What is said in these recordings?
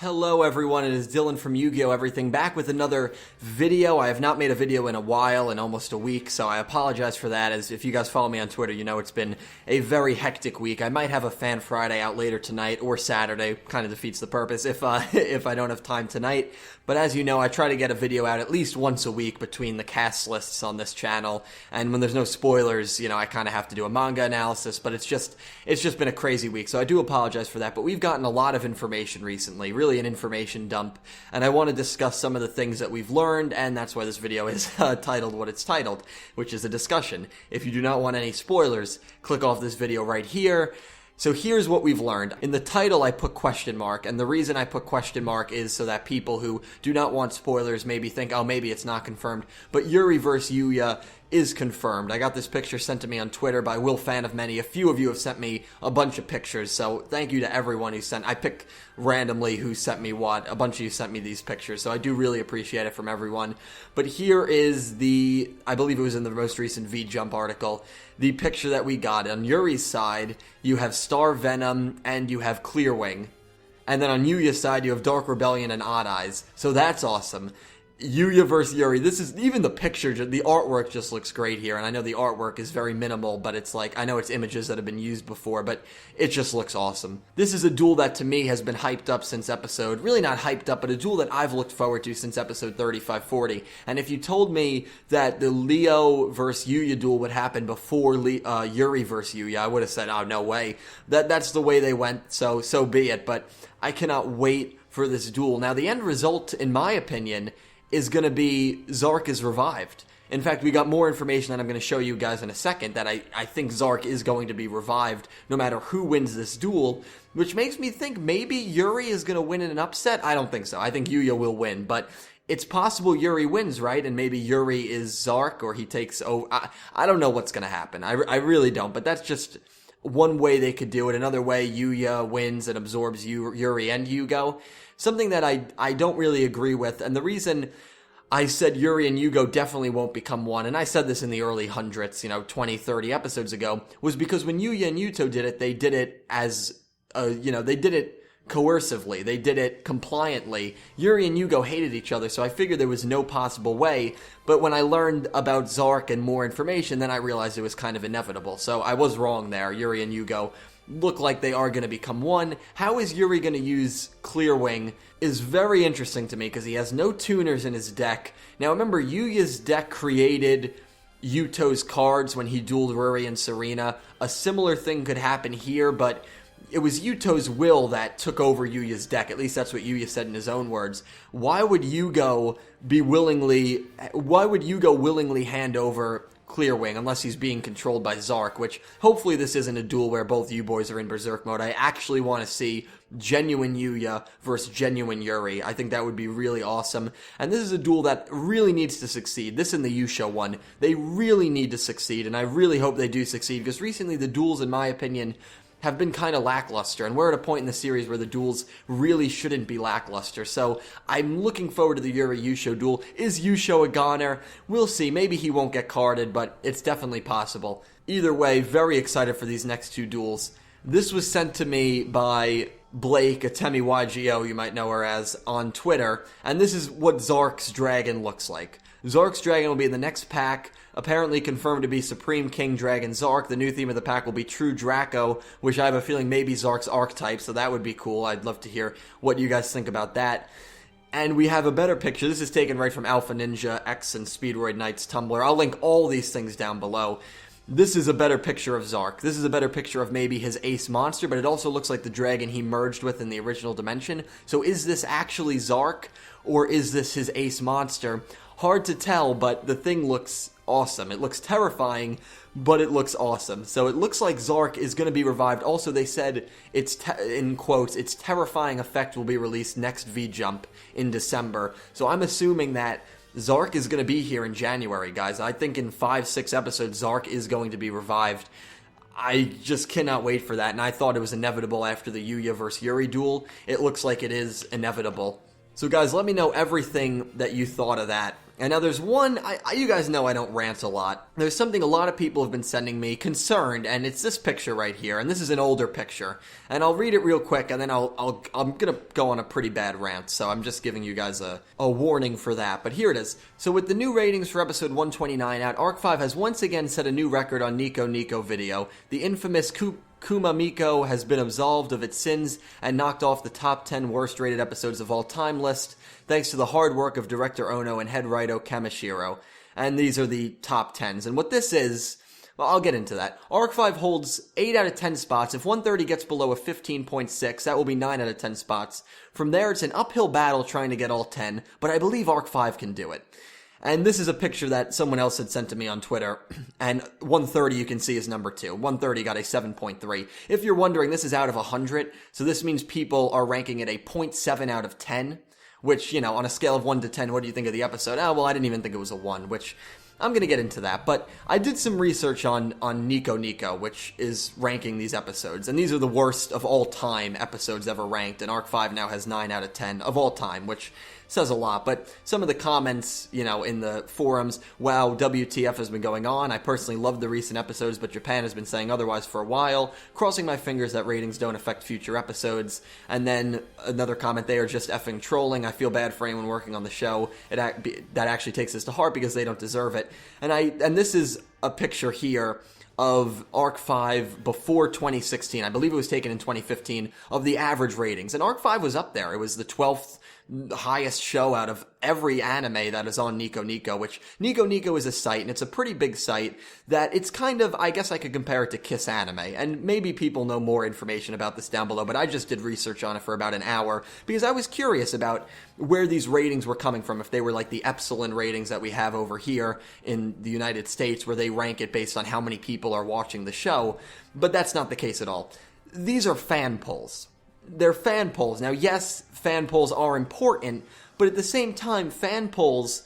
Hello everyone, it is Dylan from Yugioh Everything, back with another video. I have not made a video in a while, in almost a week, so I apologize for that, as if you guys follow me on Twitter, you know it's been a very hectic week. I might have a Fan Friday out later tonight, or Saturday, kind of defeats the purpose if I don't have time tonight. But as you know, I try to get a video out at least once a week between the cast lists on this channel, and when there's no spoilers, you know, I kind of have to do a manga analysis, but it's just been a crazy week, so I do apologize for that. But we've gotten a lot of information recently, really an information dump, and I want to discuss some of the things that we've learned, and that's why this video is titled what it's titled, which is a discussion. If you do not want any spoilers, click off this video right here. So here's what we've learned. In the title, I put question mark, and the reason I put question mark is so that people who do not want spoilers maybe think, oh, maybe it's not confirmed. But Yuri vs. Yuya is confirmed. I got this picture sent to me on Twitter by Will Fan of Many. A few of you have sent me a bunch of pictures, so thank you to everyone who sent. I pick randomly who sent me what. A bunch of you sent me these pictures, so I do really appreciate it from everyone. But here is the, I believe it was in the most recent V-Jump article, the picture that we got. On Yuri's side, you have Star Venom and you have Clearwing. And then on Yuya's side, you have Dark Rebellion and Odd Eyes. So that's awesome. Yuya versus Yuri, this is, even the picture, the artwork just looks great here, and I know the artwork is very minimal, but it's like, I know it's images that have been used before, but it just looks awesome. This is a duel that to me has been hyped up since episode, really not hyped up, but a duel that I've looked forward to since episode 3540, and if you told me that the Leo versus Yuya duel would happen before Yuri versus Yuya, I would have said, oh, no way. That's the way they went, so be it, but I cannot wait for this duel. Now, the end result, in my opinion, is going to be ZARC is revived. In fact, we got more information that I'm going to show you guys in a second that I think ZARC is going to be revived no matter who wins this duel, which makes me think maybe Yuri is going to win in an upset. I don't think so. I think Yuya will win, but it's possible Yuri wins, right? And maybe Yuri is ZARC or he takes... I don't know what's going to happen. I really don't, but that's just one way they could do it. Another way, Yuya wins and absorbs Yuri and Yugioh. Something that I don't really agree with, and the reason I said Yuri and Yugioh definitely won't become one, and I said this in the early hundreds, 20, 30 episodes ago, was because when Yuya and Yuto did it, they did it as, they did it coercively. They did it compliantly. Yuri and Yugioh hated each other, so I figured there was no possible way, but when I learned about ZARC and more information, then I realized it was kind of inevitable, so I was wrong there. Yuri and Yugioh look like they are going to become one. How is Yuri going to use Clearwing is very interesting to me because he has no tuners in his deck. Now remember, Yuya's deck created Yuto's cards when he dueled Ruri and Serena. A similar thing could happen here, but it was Yuto's will that took over Yuya's deck. At least that's what Yuya said in his own words. Why would Yugioh willingly hand over Clearwing unless he's being controlled by ZARC, which hopefully this isn't a duel where both you boys are in Berserk mode. I actually want to see genuine Yuya versus genuine Yuri. I think that would be really awesome. And this is a duel that really needs to succeed. This and the Yugioh one, they really need to succeed, and I really hope they do succeed because recently the duels, in my opinion, have been kind of lackluster, and we're at a point in the series where the duels really shouldn't be lackluster, so I'm looking forward to the Yuri-Yugioh duel. Is Yugioh a goner? We'll see. Maybe he won't get carded, but it's definitely possible. Either way, very excited for these next two duels. This was sent to me by Blake, Atemi Yugioh, you might know her as, on Twitter, and this is what ZARC's dragon looks like. ZARC's dragon will be in the next pack, apparently confirmed to be Supreme King Dragon ZARC. The new theme of the pack will be True Draco, which I have a feeling may be ZARC's archetype, so that would be cool. I'd love to hear what you guys think about that. And we have a better picture. This is taken right from Alpha Ninja, X, and Speedroid Knight's Tumblr. I'll link all these things down below. This is a better picture of ZARC. This is a better picture of maybe his ace monster, but it also looks like the dragon he merged with in the original dimension. So is this actually ZARC, or is this his ace monster? Hard to tell, but the thing looks awesome. It looks terrifying, but it looks awesome. So it looks like ZARC is going to be revived. Also, they said, in quotes, its terrifying effect will be released next V-Jump in December. So I'm assuming that ZARC is going to be here in January, guys. I think in 5-6 episodes, ZARC is going to be revived. I just cannot wait for that, and I thought it was inevitable after the Yuya vs. Yuri duel. It looks like it is inevitable. So guys, let me know everything that you thought of that And now there's one, you guys know I don't rant a lot. There's something a lot of people have been sending me concerned, and it's this picture right here, and this is an older picture. And I'll read it real quick, and then I'm gonna go on a pretty bad rant, so I'm just giving you guys a warning for that. But here it is. So with the new ratings for episode 129 out, ARC-V has once again set a new record on Nico Nico Video. The infamous Kuma Miko has been absolved of its sins and knocked off the top 10 worst rated episodes of all time list, thanks to the hard work of director Ono and head writer Kamishiro. And these are the top 10s. And what this is, well, I'll get into that. ARC-V holds 8 out of 10 spots. If 130 gets below a 15.6, that will be 9 out of 10 spots. From there, it's an uphill battle trying to get all 10, but I believe ARC-V can do it. And this is a picture that someone else had sent to me on Twitter, and 130 you can see is number 2. 130 got a 7.3. If you're wondering, this is out of 100, so this means people are ranking it a 0.7 out of 10, which, you know, on a scale of 1 to 10, what do you think of the episode? Oh, well, I didn't even think it was a 1, which I'm going to get into that. But I did some research on Nico Nico, which is ranking these episodes, and these are the worst of all time episodes ever ranked, and ARC-V now has 9 out of 10 of all time, which says a lot. But some of the comments, you know, in the forums, wow, WTF has been going on. I personally love the recent episodes, but Japan has been saying otherwise for a while. Crossing my fingers that ratings don't affect future episodes. And then another comment, they are just effing trolling. I feel bad for anyone working on the show. That actually takes this to heart because they don't deserve it. And this is a picture here of ARC-V before 2016. I believe it was taken in 2015, of the average ratings. And ARC-V was up there. It was the 12th highest show out of every anime that is on Nico Nico, which Nico Nico is a site, and it's a pretty big site that it's kind of, I guess I could compare it to Kiss Anime, and maybe people know more information about this down below, but I just did research on it for about an hour, because I was curious about where these ratings were coming from, if they were like the Epsilon ratings that we have over here in the United States, where they rank it based on how many people are watching the show, but that's not the case at all. These are fan polls. They're fan polls. Now, yes, fan polls are important, but at the same time, fan polls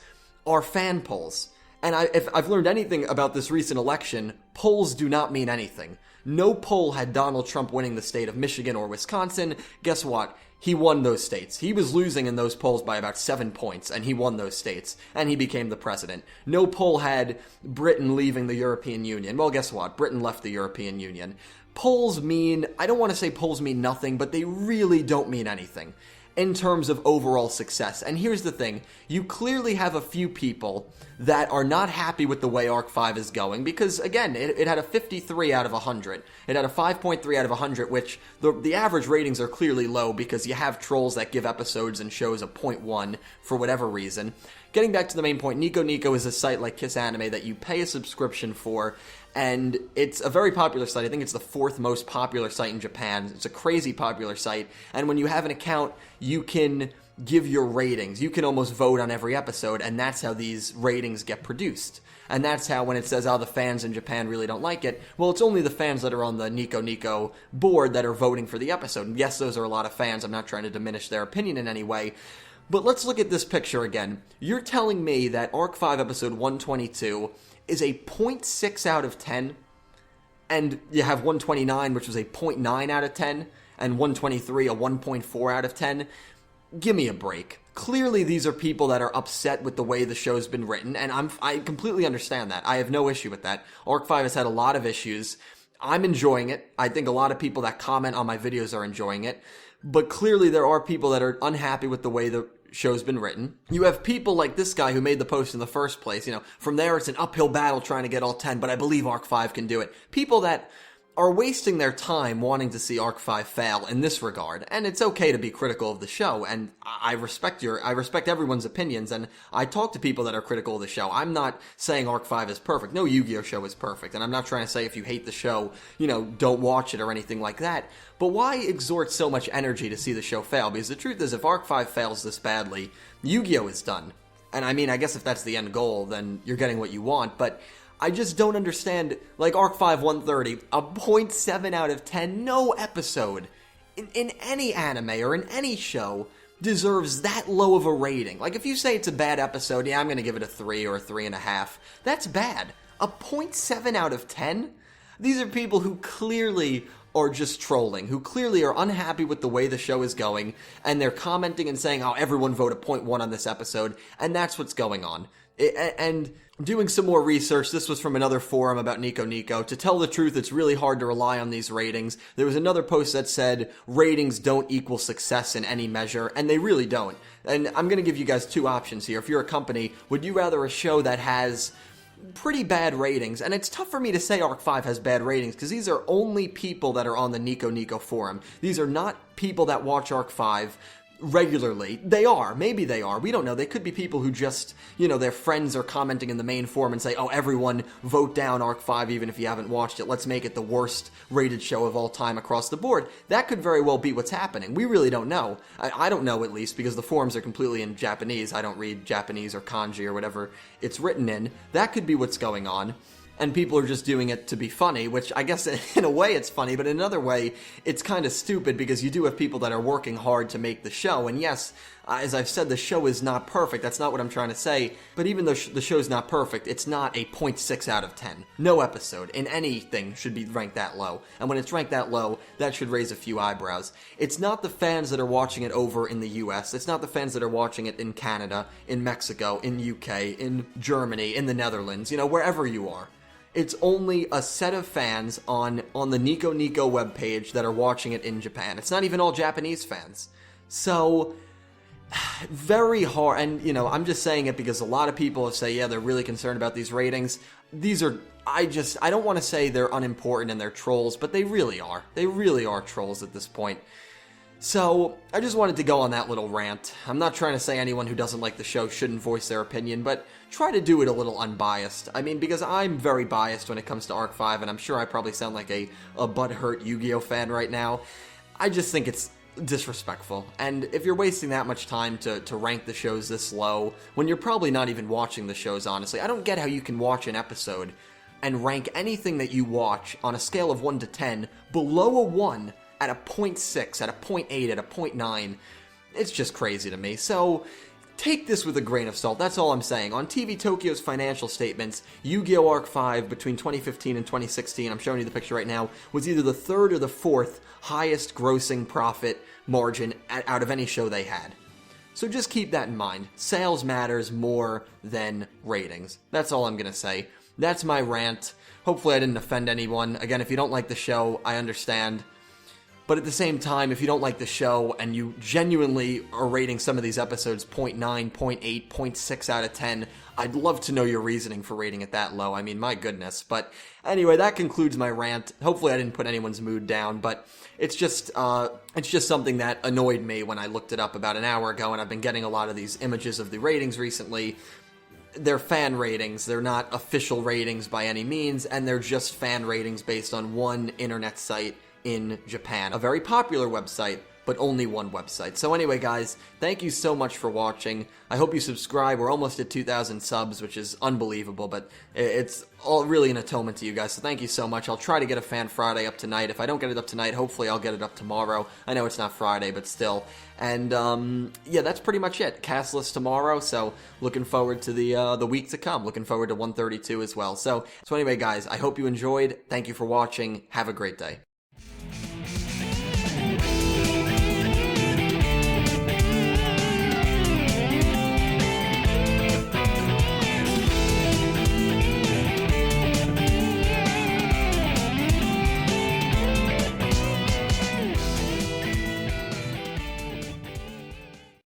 are fan polls. And if I've learned anything about this recent election, polls do not mean anything. No poll had Donald Trump winning the state of Michigan or Wisconsin. Guess what? He won those states. He was losing in those polls by about 7 points, and he won those states, and he became the president. No poll had Britain leaving the European Union. Well, guess what? Britain left the European Union. Polls mean, I don't want to say polls mean nothing, but they really don't mean anything in terms of overall success. And here's the thing, you clearly have a few people that are not happy with the way ARC-V is going, because again, it had a 53 out of 100. It had a 5.3 out of 100, which the average ratings are clearly low because you have trolls that give episodes and shows a 0.1 for whatever reason. Getting back to the main point, Nico Nico is a site like Kiss Anime that you pay a subscription for, and it's a very popular site. I think it's the 4th most popular site in Japan. It's a crazy popular site, and when you have an account, you can give your ratings. You can almost vote on every episode, and that's how these ratings get produced. And that's how, when it says, oh, the fans in Japan really don't like it, well, it's only the fans that are on the Nico Nico board that are voting for the episode. And yes, those are a lot of fans. I'm not trying to diminish their opinion in any way. But let's look at this picture again. You're telling me that ARC-V episode 122 is a 0.6 out of 10, and you have 129, which was a 0.9 out of 10, and 123, a 1.4 out of 10? Give me a break. Clearly, these are people that are upset with the way the show's been written, and I completely understand that. I have no issue with that. ARC-V has had a lot of issues. I'm enjoying it. I think a lot of people that comment on my videos are enjoying it. But clearly, there are people that are unhappy with the way the show's been written. You have people like this guy who made the post in the first place. You know, from there, it's an uphill battle trying to get all 10, but I believe ARC-V can do it. People that are wasting their time wanting to see ARC-V fail in this regard, and it's okay to be critical of the show, and I respect everyone's opinions, and I talk to people that are critical of the show. I'm not saying ARC-V is perfect. No Yu-Gi-Oh show is perfect, and I'm not trying to say if you hate the show, you know, don't watch it or anything like that, but why exert so much energy to see the show fail? Because the truth is, if ARC-V fails this badly, Yu-Gi-Oh is done. And I mean, I guess if that's the end goal, then you're getting what you want, but I just don't understand, like ARC-V 130, a 0.7 out of 10, no episode in any anime or in any show deserves that low of a rating. Like, if you say it's a bad episode, yeah, I'm going to give it a 3 or a 3.5. That's bad. A 0.7 out of 10? These are people who clearly are just trolling, who clearly are unhappy with the way the show is going, and they're commenting and saying, oh, everyone vote a 0.1 on this episode, and that's what's going on. And doing some more research, this was from another forum about Nico Nico. To tell the truth, it's really hard to rely on these ratings. There was another post that said ratings don't equal success in any measure, and they really don't. And I'm going to give you guys two options here. If you're a company, would you rather a show that has pretty bad ratings? And it's tough for me to say Arc 5 has bad ratings, because these are only people that are on the Nico Nico forum. These are not people that watch Arc 5 regularly. They are. Maybe they are. We don't know. They could be people who just, their friends are commenting in the main forum and say, oh, everyone vote down Arc 5 even if you haven't watched it. Let's make it the worst rated show of all time across the board. That could very well be what's happening. We really don't know. I don't know, at least, because the forums are completely in Japanese. I don't read Japanese or kanji or whatever it's written in. That could be what's going on. And people are just doing it to be funny, which I guess in a way it's funny, but in another way it's kind of stupid, because you do have people that are working hard to make the show. And yes, as I've said, the show is not perfect. That's not what I'm trying to say. But even though the show's not perfect, it's not a 0.6 out of 10. No episode in anything should be ranked that low. And when it's ranked that low, that should raise a few eyebrows. It's not the fans that are watching it over in the US. It's not the fans that are watching it in Canada, in Mexico, in UK, in Germany, in the Netherlands, wherever you are. It's only a set of fans on the Nico Nico webpage that are watching it in Japan. It's not even all Japanese fans. So, very hard. And, I'm just saying it because a lot of people say, yeah, they're really concerned about these ratings. These are, I don't want to say they're unimportant and they're trolls, but they really are. They really are trolls at this point. So, I just wanted to go on that little rant. I'm not trying to say anyone who doesn't like the show shouldn't voice their opinion, but try to do it a little unbiased. I mean, because I'm very biased when it comes to Arc 5, and I'm sure I probably sound like a butthurt Yu-Gi-Oh fan right now. I just think it's disrespectful. And if you're wasting that much time to rank the shows this low, when you're probably not even watching the shows, honestly, I don't get how you can watch an episode and rank anything that you watch on a scale of 1 to 10 below a 1 at a 0.6, at a 0.8, at a 0.9. It's just crazy to me. So, take this with a grain of salt. That's all I'm saying. On TV Tokyo's financial statements, Yu-Gi-Oh! Arc 5 between 2015 and 2016, I'm showing you the picture right now, was either the third or the fourth highest grossing profit margin out of any show they had. So just keep that in mind. Sales matters more than ratings. That's all I'm going to say. That's my rant. Hopefully I didn't offend anyone. Again, if you don't like the show, I understand. But at the same time, if you don't like the show and you genuinely are rating some of these episodes 0.9, 0.8, 0.6 out of 10, I'd love to know your reasoning for rating it that low. I mean, my goodness. But anyway, that concludes my rant. Hopefully I didn't put anyone's mood down, but it's just something that annoyed me when I looked it up about an hour ago, and I've been getting a lot of these images of the ratings recently. They're fan ratings. They're not official ratings by any means, and they're just fan ratings based on one internet site in Japan. A very popular website, but only one website. So anyway, guys, thank you so much for watching. I hope you subscribe. We're almost at 2,000 subs, which is unbelievable, but it's all really an atonement to you guys, so thank you so much. I'll try to get a Fan Friday up tonight. If I don't get it up tonight, hopefully I'll get it up tomorrow. I know it's not Friday, but still. And, yeah, that's pretty much it. Cast list tomorrow, so looking forward to the week to come. Looking forward to 132 as well. So anyway, guys, I hope you enjoyed. Thank you for watching. Have a great day.